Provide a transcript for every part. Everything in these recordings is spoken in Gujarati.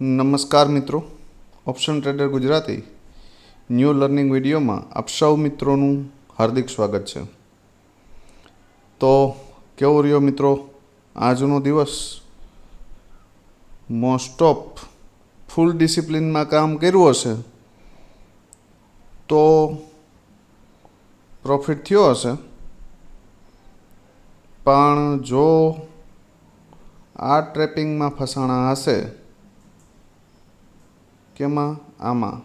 નમસ્કાર મિત્રો, option trader Gujarati new learning વિડીયોમાં આપ સૌ મિત્રોનું હાર્દિક સ્વાગત છે. તો કેવો રહ્યો મિત્રો આજનો દિવસ? મોસ્ટ ઓફ ફૂલ ડિસિપ્લિનમાં કામ કર્યું હશે તો પ્રોફિટ થયો હશે, પણ જો આ ટ્રેપિંગમાં ફસાણા હશે કેમાં આમાં,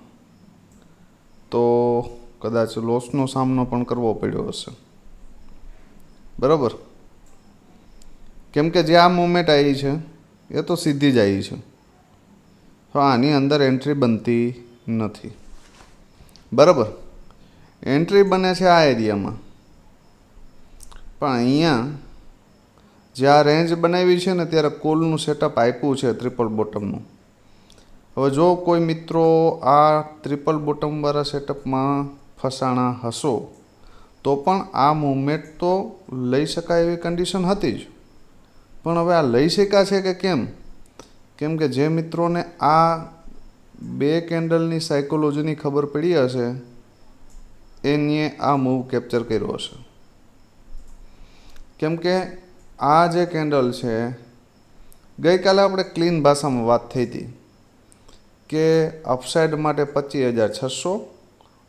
તો કદાચ લોસનો સામનો પણ કરવો પડ્યો હશે. બરાબર, કેમ કે જે આ મુવમેન્ટ આવી છે એ તો સીધી જ આવી છે, તો આની અંદર એન્ટ્રી બનતી નથી. બરાબર, એન્ટ્રી બને છે આ એરિયામાં, પણ અહીંયા જે આ રેન્જ બનાવી છે ને ત્યારે કોલનું સેટઅપ આપ્યું છે ટ્રિપલ બોટમનું. હવે જો કોઈ મિત્રો આ ટ્રિપલ બોટમવાળા સેટઅપમાં ફસાણા હશો તો પણ આ મુવમેન્ટ તો લઈ શકાય એવી કન્ડિશન હતી જ, પણ હવે આ લઈ શક્યા છે કે કેમ? કેમ કે જે મિત્રોને આ બે કેન્ડલની સાયકોલોજીની ખબર પડી હશે એને આ મૂવ કેપ્ચર કર્યો હશે. કેમ કે આ જે કેન્ડલ છે, ગઈકાલે આપણે ક્લીન ભાષામાં વાત થઈ હતી કે અપસાઇડ માટે 25,600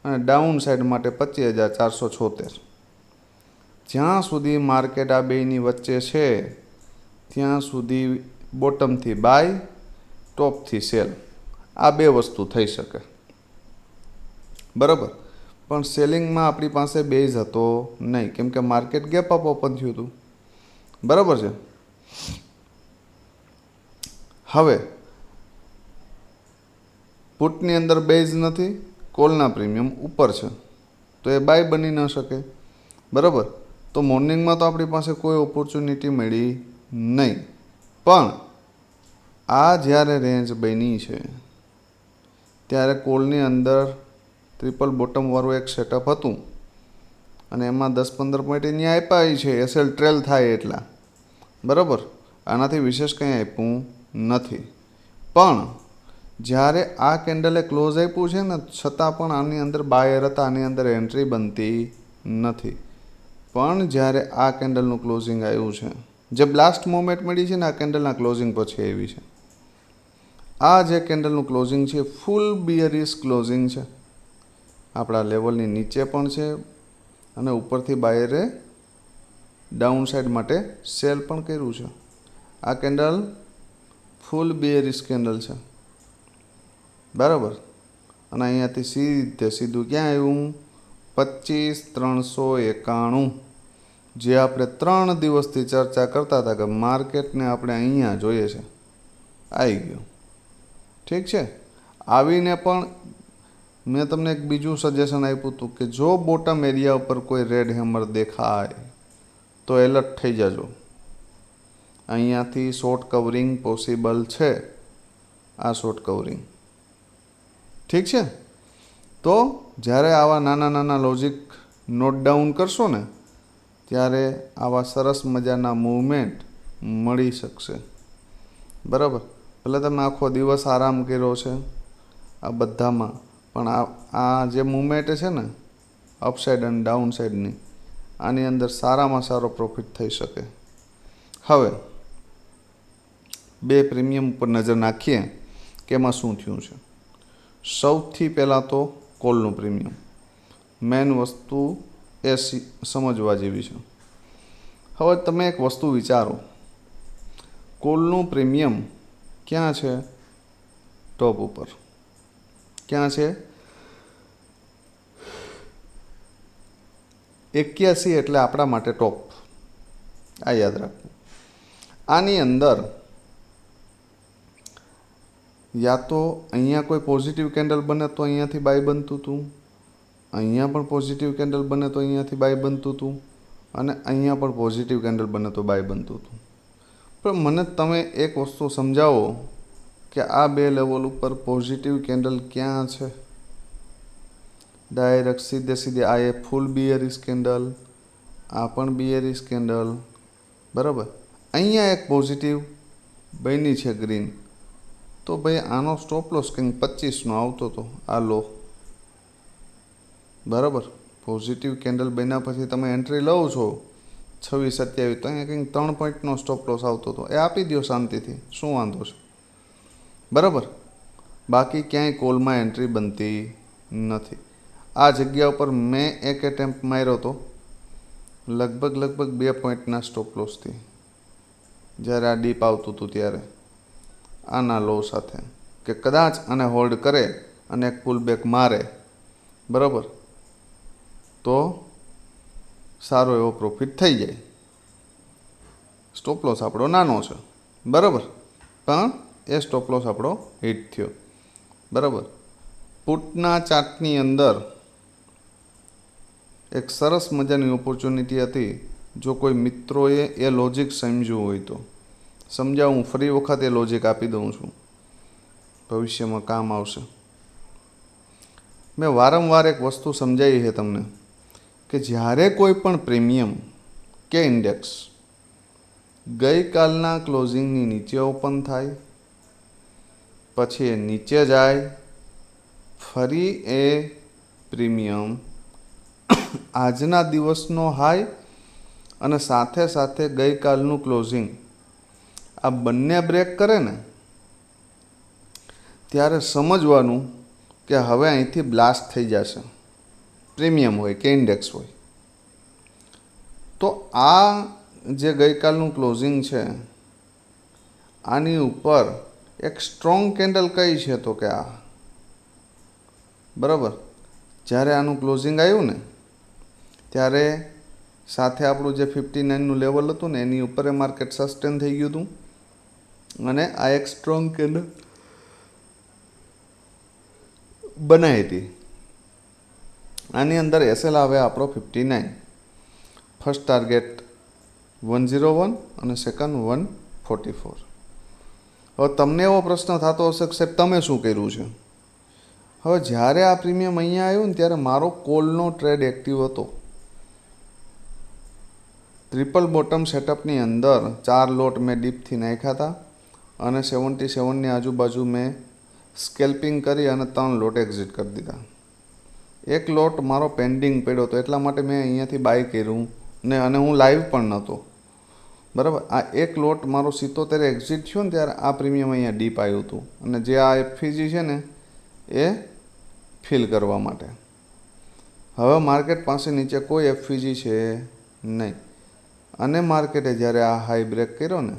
અને ડાઉન સાઇડ માટે 25,476. જ્યાં સુધી માર્કેટ આ બેની વચ્ચે છે ત્યાં સુધી બોટમથી બાય, ટોપથી સેલ, આ બે વસ્તુ થઈ શકે. બરાબર, પણ સેલિંગમાં આપણી પાસે બેઝ હતો નહીં, કેમ કે માર્કેટ ગેપ અપ ઓપન થયું હતું. બરાબર છે. હવે પુટની અંદર બેઝ નથી, કોલના પ્રીમિયમ ઉપર છે, તો એ બાય બની ન શકે. બરાબર, તો મોર્નિંગમાં તો આપણી પાસે કોઈ ઓપોર્ચ્યુનિટી મળી નહીં, પણ આ જ્યારે રેન્જ બની છે ત્યારે કોલની અંદર ટ્રિપલ બોટમવાળું એક સેટઅપ હતું અને એમાં 10-15 પોઈન્ટ અહીંયા આપ્યા છે એસએલ ટ્રેલ થાય એટલા. બરાબર, આનાથી વિશેષ કંઈ આપ્યું નથી. પણ જ્યારે આ કેન્ડલે ક્લોઝ આપ્યું છે ને છતાં પણ આની અંદર બાયર હતા, આની અંદર એન્ટ્રી બનતી નથી. પણ જ્યારે આ કેન્ડલનું ક્લોઝિંગ આવ્યું છે, જે બ્લાસ્ટ મોમેન્ટ મળી છે ને આ કેન્ડલના ક્લોઝિંગ પછી આવી છે, આ જે કેન્ડલનું ક્લોઝિંગ છે ફૂલ બિયરિશ ક્લોઝિંગ છે. આપણા લેવલની નીચે પણ છે અને ઉપરથી બાયરે ડાઉન સાઈડ માટે સેલ પણ કર્યું છે. આ કેન્ડલ ફૂલ બિયરિશ કેન્ડલ છે. બરાબર, અને અહીંયાથી સીધું ક્યાં આવ્યું? 25,391, જે આપણે 3 દિવસથી ચર્ચા કરતા હતા કે માર્કેટને આપણે અહીંયા જોઈએ છે, આવી ગયું. ઠીક છે. આવીને પણ મેં તમને એક બીજું સજેશન આપ્યું હતું કે જો બોટમ એરિયા ઉપર કોઈ રેડ હેમર દેખાય તો એલર્ટ થઈ જજો. અહીંયાથી શોર્ટ કવરિંગ પોસિબલ છે, આ શોર્ટ કવરિંગ. ઠીક છે. તો જ્યારે આવા નાના નાના લોજિક નોટ ડાઉન કરશો ને ત્યારે આવા સરસ મજાના મૂવમેન્ટ મળી શકશે. બરાબર, ભલે તમે આખો દિવસ આરામ કર્યો છે આ બધામાં, પણ આ જે મૂવમેન્ટ છે ને અપસાઇડ અને ડાઉન સાઇડની, આની અંદર સારામાં સારો પ્રોફિટ થઈ શકે. હવે બે પ્રીમિયમ ઉપર નજર નાખીએ કે એમાં શું થયું છે. સૌથી પહેલાં તો કોલનું પ્રીમિયમ, મેન વસ્તુ એ સમજવા જેવી છે. હવે તમે એક વસ્તુ વિચારો, કોલનું પ્રીમિયમ ક્યાં છે? ટોપ ઉપર. ક્યાં છે? 81 એટલે આપણા માટે ટોપ, આ યાદ રાખવું. આની અંદર યા તો અહીંયા કોઈ પોઝિટિવ કેન્ડલ બને તો અહીંયાથી બાય બનતું હતું, અહીંયા પણ પોઝિટિવ કેન્ડલ બને તો અહીંયાથી બાય બનતું હતું, અને અહીંયા પણ પોઝિટિવ કેન્ડલ બને તો બાય બનતું હતું. પણ મને તમે એક વસ્તુ સમજાવો કે આ બે લેવલ ઉપર પોઝિટિવ કેન્ડલ ક્યાં છે? ડાયરેક્ટ સીધે આ એ ફૂલ બિયરિશ કેન્ડલ, આ પણ બિયરિશ કેન્ડલ. બરાબર, અહીંયા એક પોઝિટિવ બની છે ગ્રીન, તો ભાઈ આનો સ્ટોપ લોસ કંઈક 25નો આવતો હતો, આ લો, બરાબર. પોઝિટિવ કેન્ડલ બન્યા પછી તમે એન્ટ્રી લો છો 26-27, તો અહીંયા કંઈક 3 પોઈન્ટનો સ્ટોપ લોસ આવતો હતો, એ આપી દો શાંતિથી, શું વાંધો છે, બરાબર. બાકી ક્યાંય કોલમાં એન્ટ્રી બનતી નથી. આ જગ્યા ઉપર મેં એક એટેમ્પ્ટ માર્યો હતો લગભગ 2 પોઈન્ટના સ્ટોપ લોસથી, જ્યારે આ ડીપ આવતું હતું ત્યારે, આના લો સાથે, કે કદાચ આને હોલ્ડ કરે અને એક પુલ બેક મારે, બરાબર, તો સારો એવો પ્રોફિટ થઈ જાય. સ્ટોપ લોસ આપણો નાનો છે, બરાબર, પણ એ સ્ટોપ લોસ આપણો હિટ થયો, બરાબર. પુટના ચાર્ટની અંદર એક સરસ મજાની ઓપોર્ચ્યુનિટી હતી. જો કોઈ મિત્રોએ એ લોજિક સમજ્યું હોય તો સમજાવું, ફરી વખત એ લોજિક આપી દઉં છું, ભવિષ્યમાં કામ આવશે. મેં વારંવાર એક વસ્તુ સમજાવી છે તમને કે જ્યારે કોઈ પણ પ્રીમિયમ કે ઇન્ડેક્સ ગઈકાલના ક્લોઝિંગની નીચે ઓપન થાય, પછી એ નીચે જાય, ફરી એ પ્રીમિયમ આજના દિવસનો હાઈ અને સાથે સાથે ગઈકાલનું ક્લોઝિંગ આ બંને બ્રેક કરે ને, ત્યારે સમજવાનું કે હવે અહીંથી બ્લાસ્ટ થઈ જશે, પ્રીમિયમ હોય કે ઇન્ડેક્સ હોય. તો આ જે ગઈકાલનું ક્લોઝિંગ છે આની ઉપર એક સ્ટ્રોંગ કેન્ડલ કઈ છે, તો કે આ, બરાબર. જ્યારે આનું ક્લોઝિંગ આવ્યું ને ત્યારે સાથે આપણું જે 59નું લેવલ હતું ને એની ઉપર એ માર્કેટ સસ્ટેન થઈ ગયું હતું, અને આ એક સ્ટ્રોંગ કેન્ડલ બનાવી હતી. આની અંદર એસએલ આવે આપણો 59, ફર્સ્ટ ટાર્ગેટ 101 અને સેકન્ડ 144. હવે તમને એવો પ્રશ્ન થતો હશે કે સાહેબ તમે શું કર્યું છે? હવે જ્યારે આ પ્રીમિયમ અહીંયા આવ્યું ને ત્યારે મારો કોલનો ટ્રેડ એક્ટિવ હતો. ટ્રિપલ બોટમ સેટઅપની અંદર 4 લોટ મેં ડીપથી નાખ્યા હતા અને 77ની આજુબાજુ મેં સ્કેલ્પિંગ કરી અને 3 લોટ એક્ઝિટ કરી દીધા. એક લોટ મારો પેન્ડિંગ પડ્યો હતો, એટલા માટે મેં અહીંયાથી બાય કર્યું ને, અને હું લાઈવ પણ નહોતો, બરાબર. આ એક લોટ મારો 77 એક્ઝિટ થયો ને ત્યારે આ પ્રીમિયમ અહીંયા ડીપ આવ્યું હતું, અને જે આ એફવીજી છે ને એ ફિલ કરવા માટે. હવે માર્કેટ પાસે નીચે કોઈ એફવીજી છે નહીં, અને માર્કેટે જ્યારે આ હાઈ બ્રેક કર્યો ને,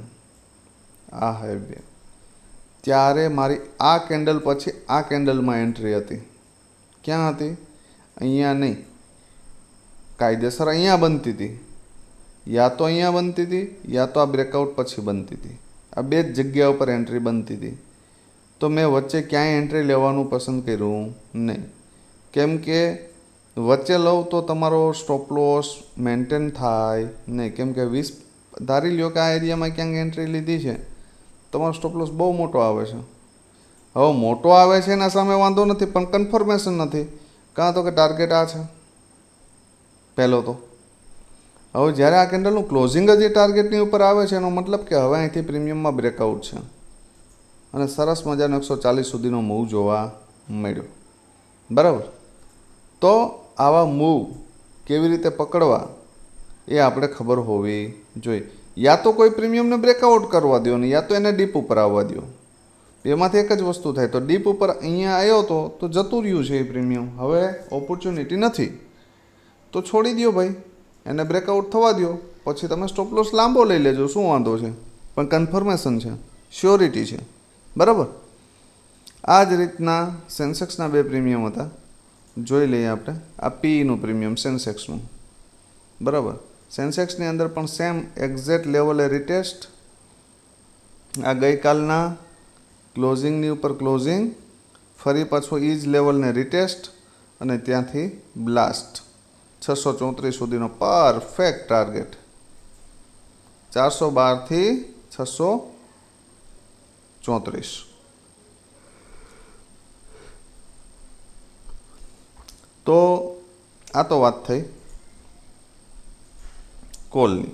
આ હાઈ બ્રેક, ત્યારે મારી આ કેન્ડલ પછી આ કેન્ડલમાં એન્ટ્રી હતી. ક્યાં હતી? અહીંયા નહીં, કાયદેસર અહીંયા બનતી હતી, યા તો અહીંયા બનતી હતી યા તો આ બ્રેકઆઉટ પછી બનતી હતી. આ બે જ જગ્યા ઉપર એન્ટ્રી બનતી હતી. તો મેં વચ્ચે ક્યાંય એન્ટ્રી લેવાનું પસંદ કર્યું નહીં, કેમ કે વચ્ચે લઉં તો તમારો સ્ટોપ લોસ મેન્ટેન થાય નહીં, કેમ કે 20 ધારી લ્યો કે આ એરિયામાં ક્યાંક એન્ટ્રી લીધી છે, તમારો સ્ટોપ લોસ બહુ મોટો આવે છે. હવે મોટો આવે છે એના સામે વાંધો નથી, પણ કન્ફર્મેશન નથી, કાં તો કે ટાર્ગેટ આ છે પહેલો. તો હવે જ્યારે આ કેન્ડલનું ક્લોઝિંગ જ એ ટાર્ગેટની ઉપર આવે છે, એનો મતલબ કે હવે અહીંથી પ્રીમિયમમાં બ્રેકઆઉટ છે, અને સરસ મજાનો 140 સુધીનો મૂવ જોવા મળ્યો, બરાબર. તો આવા મૂવ કેવી રીતે પકડવા એ આપણે ખબર હોવી જોઈએ. યા તો કોઈ પ્રીમિયમને બ્રેકઆઉટ કરવા દો ને, યા તો એને ડીપ ઉપર આવવા દો. એમાંથી એક જ વસ્તુ થાય. તો ડીપ ઉપર અહીંયા આવ્યો તો જતું રહ્યું છે એ પ્રીમિયમ, હવે ઓપોર્ચ્યુનિટી નથી, તો છોડી દો ભાઈ, એને બ્રેકઆઉટ થવા દો, પછી તમે સ્ટોપ લોસ લાંબો લઈ લેજો, શું વાંધો છે, પણ કન્ફર્મેશન છે, શ્યોરિટી છે, બરાબર. આ જ રીતના સેન્સેક્સના 2 પ્રીમિયમ હતા, જોઈ લઈએ આપણે. આ પીનું પ્રીમિયમ સેન્સેક્સનું, બરાબર. સેન્સેક્સની અંદર પણ સેમ એક્ઝેક્ટ લેવલે રિટેસ્ટ, આ ગઈકાલના ક્લોઝિંગની ઉપર ક્લોઝિંગ, ફરી પાછો એ જ લેવલને રિટેસ્ટ, અને ત્યાંથી બ્લાસ્ટ 634 સુધીનો પરફેક્ટ ટાર્ગેટ, 412થી 634. તો આ તો વાત થઈ કોલની,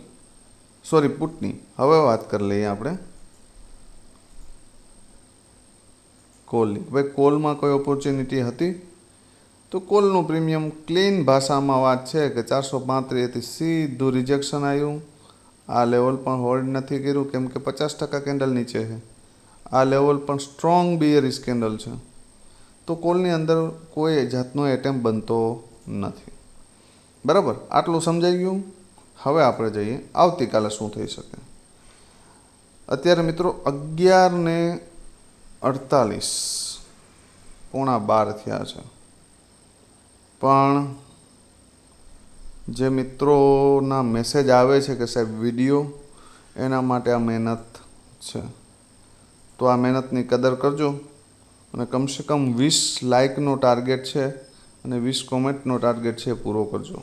સોરી પુટની. હવે વાત કરી લઈએ આપણે કોલની. ભાઈ કોલમાં કોઈ ઓપોર્ચ્યુનિટી હતી? તો કોલનું પ્રીમિયમ ક્લીન ભાષામાં વાત છે કે 435 સીધું રિજેક્શન આવ્યું. આ લેવલ પણ હોલ્ડ નથી કર્યું કેમ કે 50% કેન્ડલ નીચે છે. આ લેવલ પણ સ્ટ્રોંગ બિયરિશ કેન્ડલ છે. તો કોલની અંદર કોઈ જાતનો એટેમ્પ બનતો નથી. બરાબર, આટલું સમજાઈ ગયું. હવે આપણે જઈએ આવતીકાલે શું થઈ શકે. અત્યારે મિત્રો 11:48 11:45 થયા છે. પણ જે મિત્રોના મેસેજ આવે છે કે સાહેબ વિડીયો, એના માટે આ મહેનત છે. તો આ મહેનતની કદર કરજો અને કમસે કમ 20 લાઇકનો ટાર્ગેટ છે અને 20 કોમેન્ટનો ટાર્ગેટ છે પૂરો કરજો.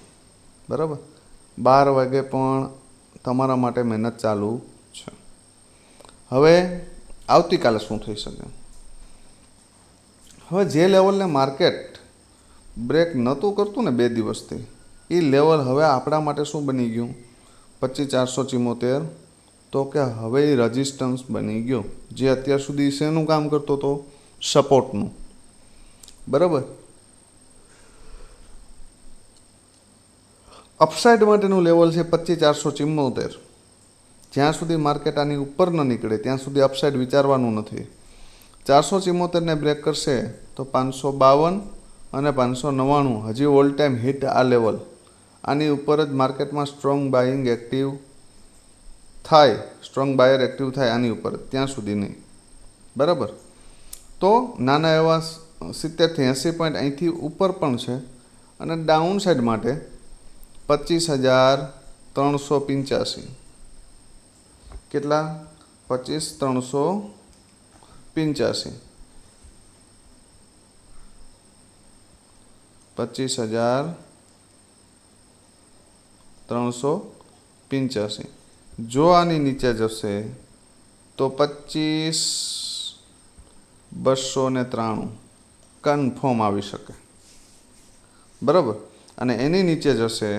બરાબર, 12 વાગે પણ તમારા માટે મહેનત ચાલુ છે. હવે આવતીકાલે શું થઈ શકે? હવે જે લેવલને માર્કેટ બ્રેક નહોતું કરતું ને 2 દિવસથી, એ લેવલ હવે આપણા માટે શું બની ગયું? 25,474. તો કે હવે એ રેઝિસ્ટન્સ બની ગયો, જે અત્યાર સુધી શેનું કામ કરતો હતો? સપોર્ટનું. બરાબર, અપસાઇડ માટેનું લેવલ છે 25,474. જ્યાં સુધી માર્કેટ આની ઉપર ન નીકળે ત્યાં સુધી અપસાઇડ વિચારવાનું નથી. 474ને બ્રેક કરશે તો 552 અને 599 હજી ઓલ ટાઈમ હિટ આ લેવલ. આની ઉપર જ માર્કેટમાં સ્ટ્રોંગ બાઇંગ એક્ટિવ થાય, સ્ટ્રોંગ બાયર એક્ટિવ થાય આની ઉપર, ત્યાં સુધી નહીં. બરાબર, તો નાના એવા 70 થી 80 પોઈન્ટ અહીંથી ઉપર પણ છે. અને ડાઉન સાઈડ માટે 25,385. કેટલા? 25,385. 25,385. જો આની નીચે જશે તો 25,293 કન્ફર્મ આવી શકે. બરાબર, અને એની નીચે જશે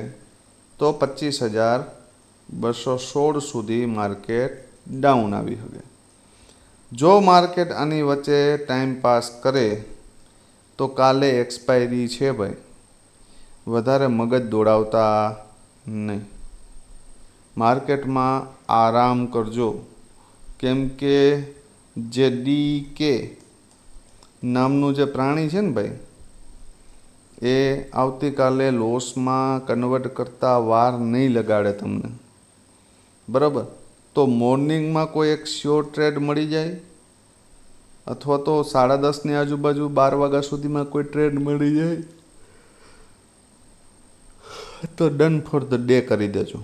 તો 25,216 સુધી માર્કેટ ડાઉન આવી શકે. જો માર્કેટ આની વચ્ચે ટાઈમ પાસ કરે તો કાલે એક્સપાયરી છે ભાઈ, વધારે મગજ દોડાવતા નહીં. માર્કેટમાં આરામ કરજો કેમ કે જે DK નામનું જે પ્રાણી છે ને ભાઈ, એ આવતીકાલે લોસમાં કન્વર્ટ કરતા વાર નહીં લગાડે તમને. બરાબર, તો મોર્નિંગમાં કોઈ એક શ્યોર ટ્રેડ મળી જાય અથવા તો 10:30ની આજુબાજુ 12 વાગ્યા સુધીમાં કોઈ ટ્રેડ મળી જાય તો ડન ફોર ધ ડે કરી દેજો.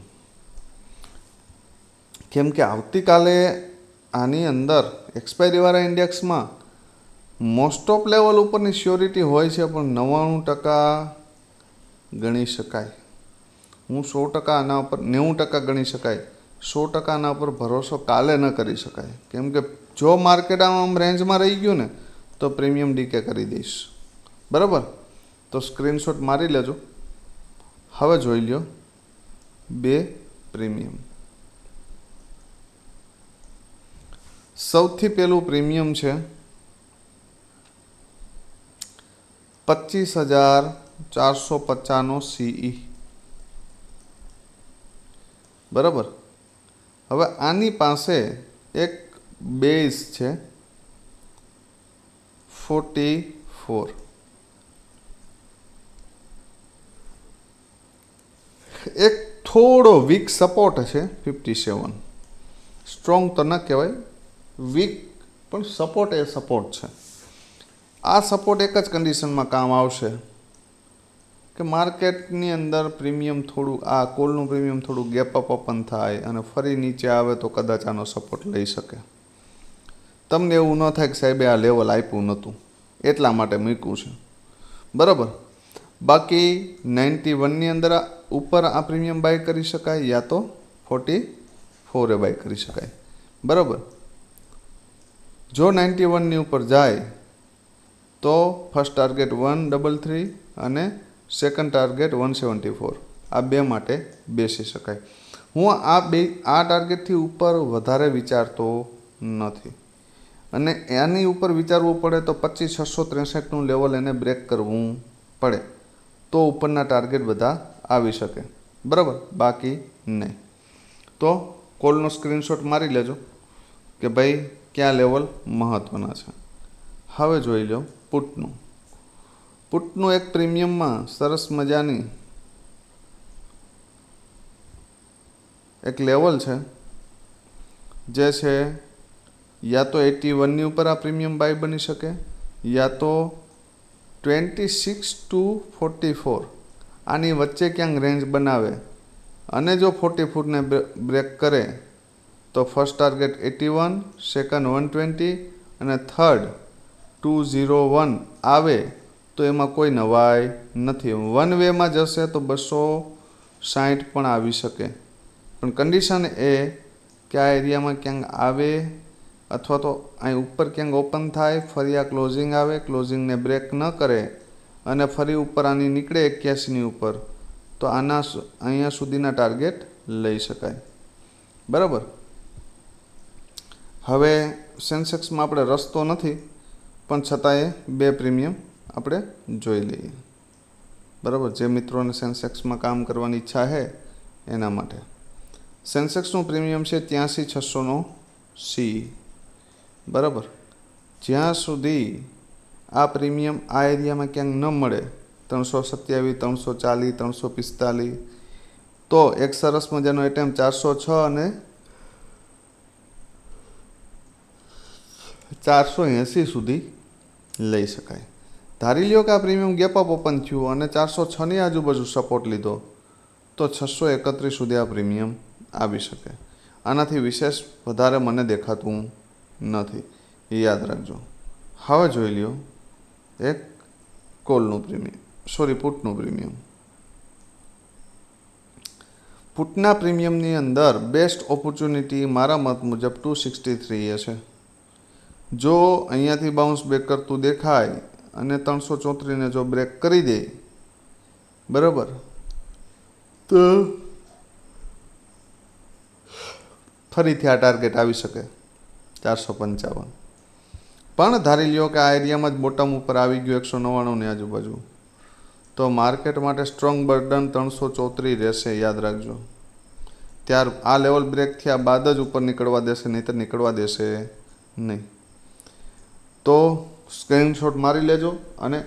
કેમ કે આવતીકાલે આની અંદર એક્સપાયરીવાળા ઇન્ડેક્સમાં મોસ્ટ ઓફ લેવલ ઉપરની શ્યોરિટી હોય છે, પણ 99% ગણી શકાય. હું 100% આના ઉપર 90% ગણી શકાય. 100% આના ઉપર ભરોસો કાલે ન કરી શકાય. કેમ કે જો માર્કેટ આમ રેન્જમાં રહી ગયું ને તો પ્રીમિયમ ડીકે કરી દઈશ. બરાબર, તો સ્ક્રીનશોટ મારી લેજો. હવે જોઈ લ્યો 2 પ્રીમિયમ. સૌથી પહેલું પ્રીમિયમ છે 25,450 CE. બરાબર, હવે આની પાસે એક બેઝ છે 44. એક થોડો વીક સપોર્ટ છે 57. સ્ટ્રોંગ તો ન કહેવાય, વીક, પણ સપોર્ટ એ સપોર્ટ છે. આ સપોર્ટ એક જ કન્ડિશનમાં કામ આવશે કે માર્કેટની અંદર પ્રીમિયમ થોડું, આ કોલનું પ્રીમિયમ થોડું ગેપ અપ ઓપન થાય અને ફરી નીચે આવે તો કદાચ આનો સપોર્ટ લઈ શકે. તમને એવું ન થાય કે સાહેબે આ લેવલ આપ્યું નહોતું એટલા માટે મૂક્યું છે. બરાબર, બાકી 91ની અંદર ઉપર આ પ્રીમિયમ બાય કરી શકાય યા તો 44 બાય કરી શકાય. બરાબર, જો 91ની ઉપર જાય તો ફર્સ્ટ ટાર્ગેટ 133 અને સેકન્ડ ટાર્ગેટ 174. આ બે માટે બેસી શકાય. હું આ ટાર્ગેટથી ઉપર વધારે વિચારતો નથી. અને એની ઉપર વિચારવું પડે તો 25,663નું લેવલ એને બ્રેક કરવું પડે તો ઉપરના ટાર્ગેટ બધા આવી શકે, બરાબર, બાકી નહીં. તો કોલનો સ્ક્રીનશોટ મારી લેજો કે ભાઈ કયા લેવલ મહત્ત્વના છે. હવે જોઈ લો પુટનું. પુટનું એક પ્રીમિયમમાં સરસ મજાની એક લેવલ છે જે છે યા તો 81ની ઉપર આ પ્રીમિયમ બાય બની શકે, યા તો 26 to 44 આની વચ્ચે ક્યાંક રેન્જ બનાવે અને જો 44ને બ્રેક કરે તો ફર્સ્ટ ટાર્ગેટ 81, સેકન્ડ 120 અને થર્ડ 201 આવે તો એમાં કોઈ નવાઈ નથી. વન વેમાં જશે તો 260 પણ આવી શકે, પણ કન્ડિશન એ કે આ એરિયામાં ક્યાંક આવે અથવા તો અહીં ઉપર ક્યાંક ઓપન થાય, ફરી આ ક્લોઝિંગ આવે, ક્લોઝિંગને બ્રેક ન કરે અને ફરી ઉપર આની નીકળે 81ની ઉપર તો આના અહીંયા સુધીના ટાર્ગેટ લઈ શકાય, બરાબર. હવે સેન્સેક્સમાં આપણે રસ્તો નથી પણ છતાંય બે પ્રીમિયમ આપણે જોઈ લઈએ, બરાબર. જે મિત્રોને સેન્સેક્સમાં કામ કરવાની ઈચ્છા છે એના માટે સેન્સેક્સનું પ્રીમિયમ છે 83,600નો સી, બરાબર. જ્યાં સુધી આ પ્રીમિયમ આ એરિયામાં ક્યાંક ન મળે 327, 340, 345 તો એક સરસ મજાનો એટેમ્પ 406 અને 480 સુધી લઈ શકાય. ધારી લ્યો કે આ પ્રીમિયમ ગેપ અપ ઓપન થયું અને 406ની આજુબાજુ સપોર્ટ લીધો તો 631 સુધી આ પ્રીમિયમ આવી શકે. આનાથી વિશેષ વધારે મને દેખાતું નથી, એ યાદ રાખજો. હવે જોઈ લ્યો એક કોલનું પ્રીમિયમ, પુટનું પ્રીમિયમ. પુટના પ્રીમિયમની અંદર બેસ્ટ ઓપોર્ચ્યુનિટી મારા મત મુજબ 263 છે. જો અહીંયાથી બાઉન્સ બેક કરતું દેખાય અને 334ને જો બ્રેક કરી દે, બરાબર, તો ફરીથી આ ટાર્ગેટ આવી શકે 455. પણ ધારી લ્યો કે આ એરિયામાં જ બોટમ ઉપર આવી ગયું 199ની આજુબાજુ તો માર્કેટ માટે સ્ટ્રોંગ બર્ડન 334 રહેશે, યાદ રાખજો. આ લેવલ બ્રેક થયા બાદ જ ઉપર નીકળવા દેશે, નહીંતર નીકળવા દેશે નહીં. તો સ્ક્રીનશોટ મારી લેજો અને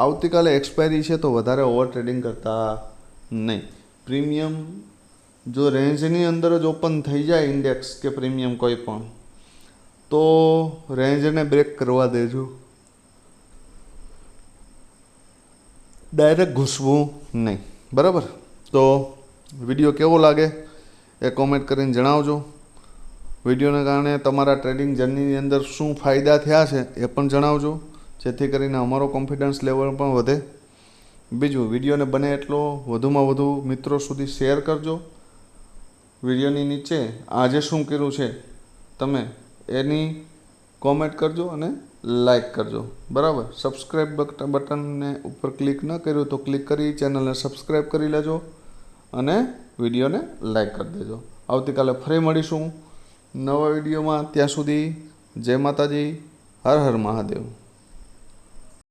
આવતીકાલે એક્સપાયરી છે તો વધારે ઓવર ટ્રેડિંગ કરતા નહીં. પ્રીમિયમ જો રેન્જની અંદર જ ઓપન થઈ જાય ઇન્ડેક્સ કે પ્રીમિયમ કોઈ પણ તો રેન્જને બ્રેક કરવા દેજો, ડાયરેક્ટ ઘૂસવું નહીં, બરાબર. તો વિડીયો કેવો લાગે એ કોમેન્ટ કરીને જણાવજો. વિડીયોને કારણે તમારા ટ્રેડિંગ જર્નીની અંદર શું ફાયદા થયા છે એ પણ જણાવજો, જેથી કરીને અમારો કોન્ફિડન્સ લેવલ પણ વધે. બીજું, વિડીયોને બને એટલો વધુમાં વધુ મિત્રો સુધી શેર કરજો. વિડીયોની નીચે આજે શું કર્યું છે તમે એની કોમેન્ટ કરજો અને લાઈક કરજો, બરાબર. સબસ્ક્રાઈબ બટનને ઉપર ક્લિક ન કર્યું તો ક્લિક કરી ચેનલને સબસ્ક્રાઈબ કરી લેજો અને વિડીયોને લાઈક કરી દેજો. આવતીકાલે ફરી મળીશું નવા વિડીયોમાં. ત્યાં સુધી જય માતાજી, હર હર મહાદેવ.